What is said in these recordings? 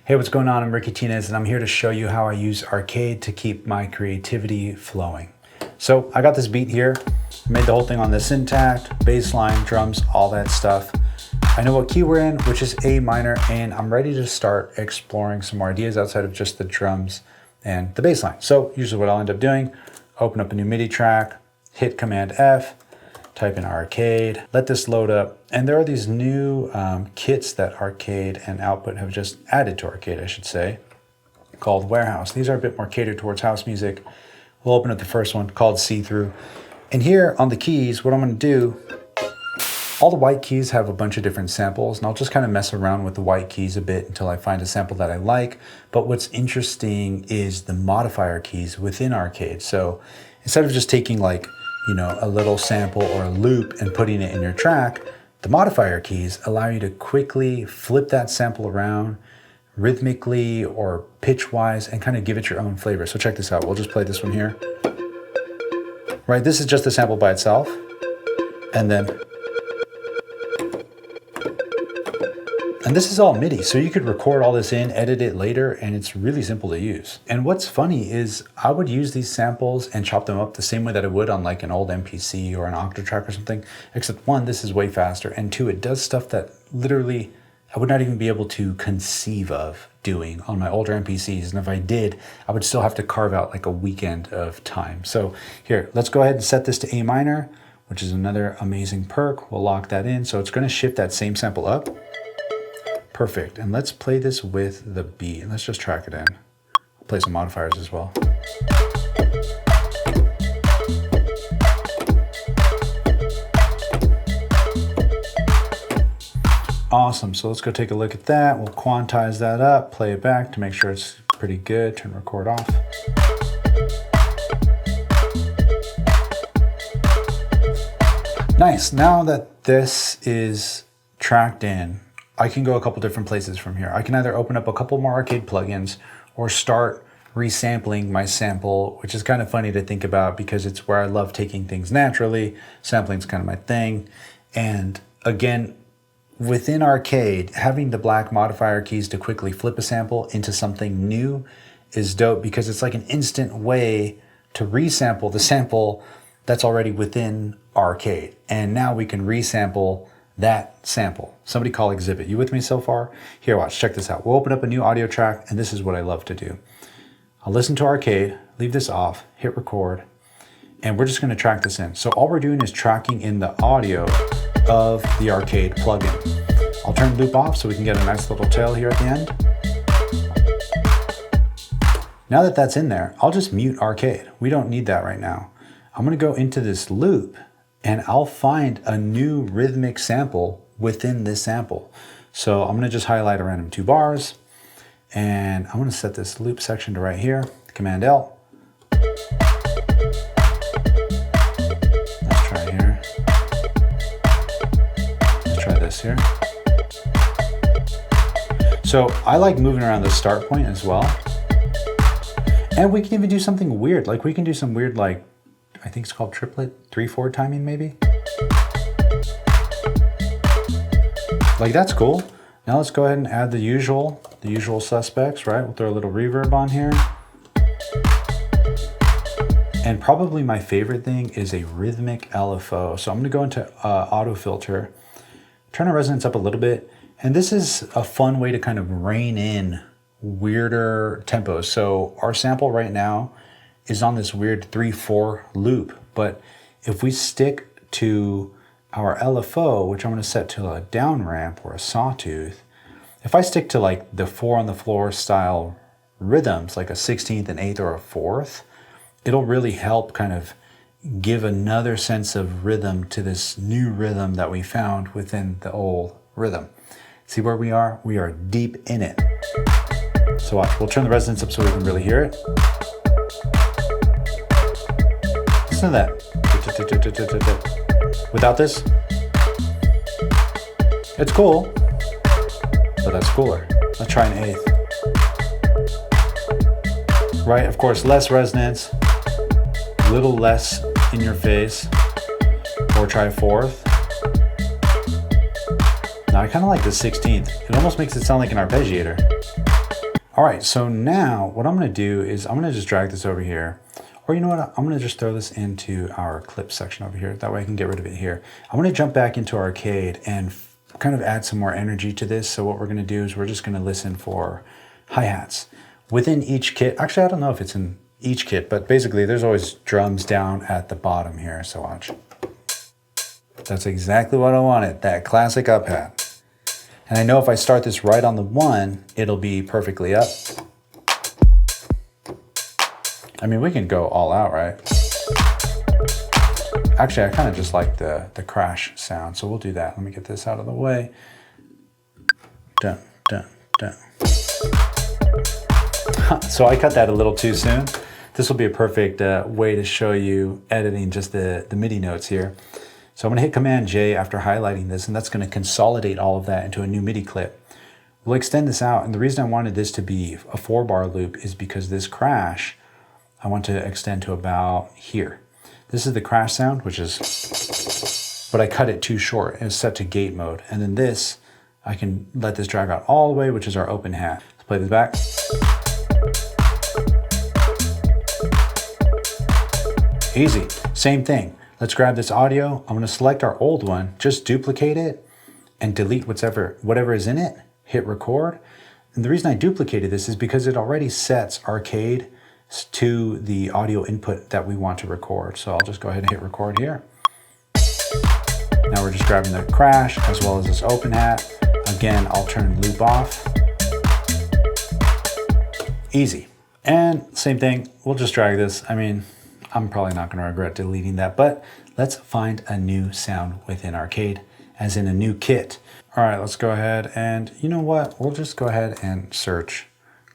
Hey, what's going on? I'm Ricky Tinez, and I'm here to show you how I use Arcade to keep my creativity flowing. So I got this beat here, made the whole thing on the Syntakt, bass line, drums, all that stuff. I know what key we're in, which is A minor, and I'm ready to start exploring some more ideas outside of just the drums and the bass line. So usually what I'll end up doing, open up a new MIDI track, hit Command F, type in Arcade, let this load up. And there are these new kits that Arcade and Output have just added to Arcade, I should say, called Warehouse. These are a bit more catered towards house music. We'll open up the first one called See-Through. And here on the keys, what I'm gonna do, all the white keys have a bunch of different samples, and I'll just kind of mess around with the white keys a bit until I find a sample that I like. But what's interesting is the modifier keys within Arcade. So instead of just taking like, you know, a little sample or a loop and putting it in your track, the modifier keys allow you to quickly flip that sample around rhythmically or pitch-wise and kind of give it your own flavor. So check this out. We'll just play this one here. Right, this is just the sample by itself. And this is all MIDI, so you could record all this in, edit it later, and it's really simple to use. And what's funny is I would use these samples and chop them up the same way that I would on like an old MPC or an Octatrack or something, except one, this is way faster, and two, it does stuff that literally I would not even be able to conceive of doing on my older MPCs. And if I did, I would still have to carve out like a weekend of time. So here, let's go ahead and set this to A minor, which is another amazing perk. We'll lock that in. So it's gonna shift that same sample up. Perfect, and let's play this with the beat. Let's just track it in. I'll play some modifiers as well. Awesome, so let's go take a look at that. We'll quantize that up, play it back to make sure it's pretty good. Turn record off. Nice, now that this is tracked in, I can go a couple different places from here. I can either open up a couple more Arcade plugins or start resampling my sample, which is kind of funny to think about because it's where I love taking things naturally. Sampling is kind of my thing. And again, within Arcade, having the black modifier keys to quickly flip a sample into something new is dope because it's like an instant way to resample the sample that's already within Arcade. And now we can resample that sample. Somebody call Exhibit. You with me so far? Here, watch, check this out. We'll open up a new audio track, and this is what I love to do. I'll listen to Arcade, leave this off, hit record, and we're just gonna track this in. So all we're doing is tracking in the audio of the Arcade plugin. I'll turn loop off so we can get a nice little tail here at the end. Now that that's in there, I'll just mute Arcade. We don't need that right now. I'm gonna go into this loop and I'll find a new rhythmic sample within this sample. So I'm gonna just highlight a random 2 bars and I'm gonna set this loop section to right here, Command L. Let's try here. Let's try this here. So I like moving around the start point as well. And we can even do something weird. Like we can do some weird, like, I think it's called triplet, 3/4 timing maybe. Like that's cool. Now let's go ahead and add the usual suspects, right? We'll throw a little reverb on here. And probably my favorite thing is a rhythmic LFO. So I'm gonna go into auto filter, turn our resonance up a little bit. And this is a fun way to kind of rein in weirder tempos. So our sample right now is on this weird 3/4 loop. But if we stick to our LFO, which I'm gonna set to a down ramp or a sawtooth, if I stick to like the 4 on the floor style rhythms, like a 16th, an 8th, or a 4th, it'll really help kind of give another sense of rhythm to this new rhythm that we found within the old rhythm. See where we are? We are deep in it. So watch, we'll turn the resonance up so we can really hear it. Listen to that. Without this, it's cool, but that's cooler. Let's try an 8th. Right, of course, less resonance, a little less in your face, or try 4th. Now I kind of like the 16th. It almost makes it sound like an arpeggiator. All right, so now what I'm gonna do is I'm gonna just drag this over here. Or you know what, I'm gonna just throw this into our clip section over here. That way I can get rid of it here. I'm gonna jump back into Arcade and kind of add some more energy to this. So what we're gonna do is we're just gonna listen for hi-hats. Within each kit, actually I don't know if it's in each kit, but basically there's always drums down at the bottom here, so watch. That's exactly what I wanted, that classic up hat. And I know if I start this right on the 1, it'll be perfectly up. I mean, we can go all out, right? Actually, I kind of just like the crash sound, so we'll do that. Let me get this out of the way. Dun, dun, dun. So I cut that a little too soon. This will be a perfect way to show you editing just the MIDI notes here. So I'm gonna hit Command J after highlighting this, and that's gonna consolidate all of that into a new MIDI clip. We'll extend this out, and the reason I wanted this to be a 4-bar loop is because this crash, I want to extend to about here. This is the crash sound, which is, but I cut it too short. It's set to gate mode. And then this, I can let this drag out all the way, which is our open hat. Let's play this back. Easy, same thing. Let's grab this audio. I'm gonna select our old one, just duplicate it and delete whatever is in it, hit record. And the reason I duplicated this is because it already sets Arcade to the audio input that we want to record. So I'll just go ahead and hit record here. Now we're just grabbing the crash as well as this open hat. Again, I'll turn loop off. Easy. And same thing, we'll just drag this. I mean, I'm probably not gonna regret deleting that, but let's find a new sound within Arcade, as in a new kit. All right, let's go ahead and you know what? We'll just go ahead and search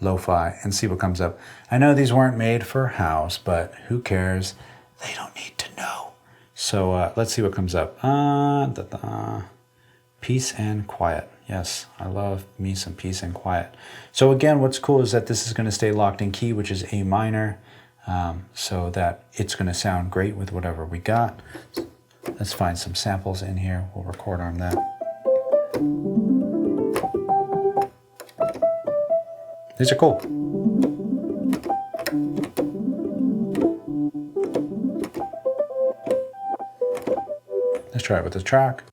lo-fi and see what comes up. I know these weren't made for house, but who cares? They don't need to know. So let's see what comes up. Peace and quiet. Yes, I love me some peace and quiet. So again, what's cool is that this is gonna stay locked in key, which is A minor, so that it's gonna sound great with whatever we got. Let's find some samples in here. We'll record on that. These are cool. Let's try it with this track.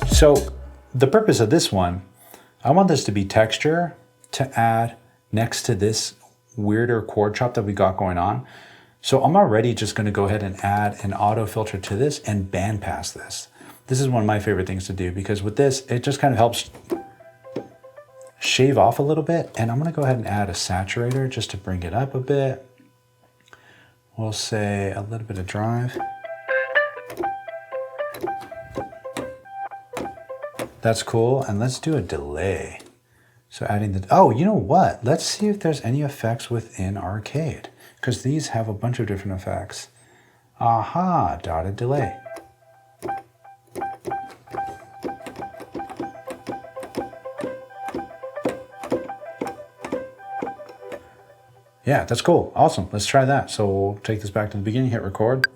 So the purpose of this one, I want this to be texture to add next to this weirder chord chop that we got going on. So I'm already just gonna go ahead and add an auto filter to this and bandpass this. This is one of my favorite things to do because with this, it just kind of helps shave off a little bit. And I'm gonna go ahead and add a saturator just to bring it up a bit. We'll say a little bit of drive. That's cool, and let's do a delay. So adding the, oh, you know what? Let's see if there's any effects within Arcade, because these have a bunch of different effects. Aha, dotted delay. Yeah, that's cool, awesome, let's try that. So we'll take this back to the beginning, hit record.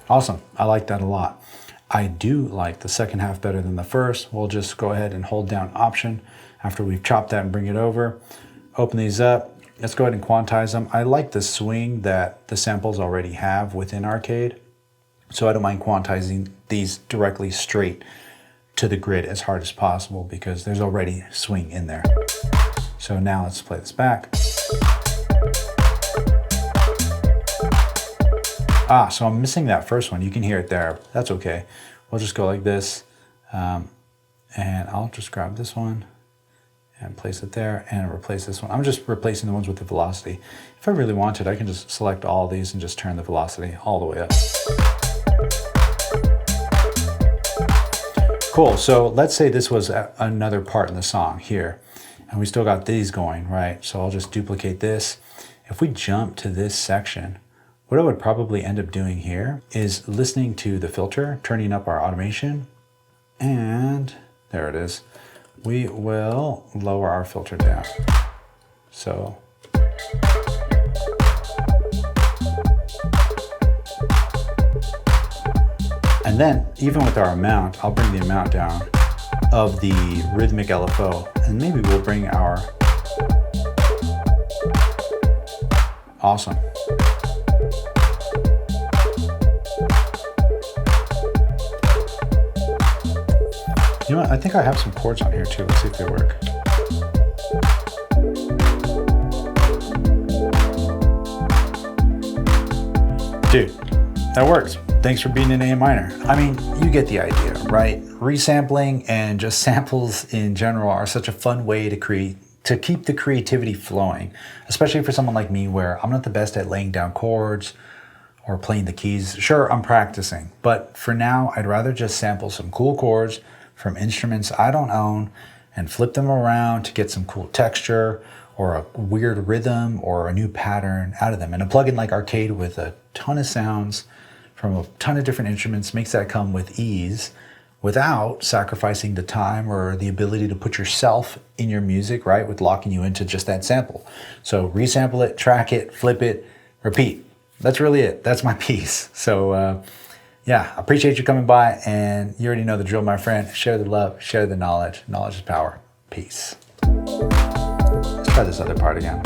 Awesome, I like that a lot. I do like the second half better than the first. We'll just go ahead and hold down Option after we've chopped that and bring it over. Open these up. Let's go ahead and quantize them. I like the swing that the samples already have within Arcade. So I don't mind quantizing these directly straight to the grid as hard as possible because there's already swing in there. So now let's play this back. Ah, so I'm missing that first one. You can hear it there. That's okay. We'll just go like this. And I'll just grab this one and place it there and replace this one. I'm just replacing the ones with the velocity. If I really wanted, I can just select all these and just turn the velocity all the way up. Cool, so let's say this was another part in the song here, and we still got these going, right? So I'll just duplicate this. If we jump to this section, What I would probably end up doing here is listening to the filter, turning up our automation, and there it is. We will lower our filter down. So and then even with our amount, I'll bring the amount down of the rhythmic LFO, and maybe we'll bring our awesome. You know what? I think I have some chords on here too. Let's see if they work. Dude, that works. Thanks for being in A minor. I mean, you get the idea, right? Resampling and just samples in general are such a fun way to keep the creativity flowing, especially for someone like me where I'm not the best at laying down chords or playing the keys. Sure, I'm practicing, but for now, I'd rather just sample some cool chords from instruments I don't own and flip them around to get some cool texture or a weird rhythm or a new pattern out of them. And a plugin like Arcade with a ton of sounds from a ton of different instruments makes that come with ease without sacrificing the time or the ability to put yourself in your music, right? With locking you into just that sample. So resample it, track it, flip it, repeat. That's really it. That's my piece. So yeah, I appreciate you coming by, and you already know the drill, my friend. Share the love, share the knowledge. Knowledge is power. Peace. Let's try this other part again.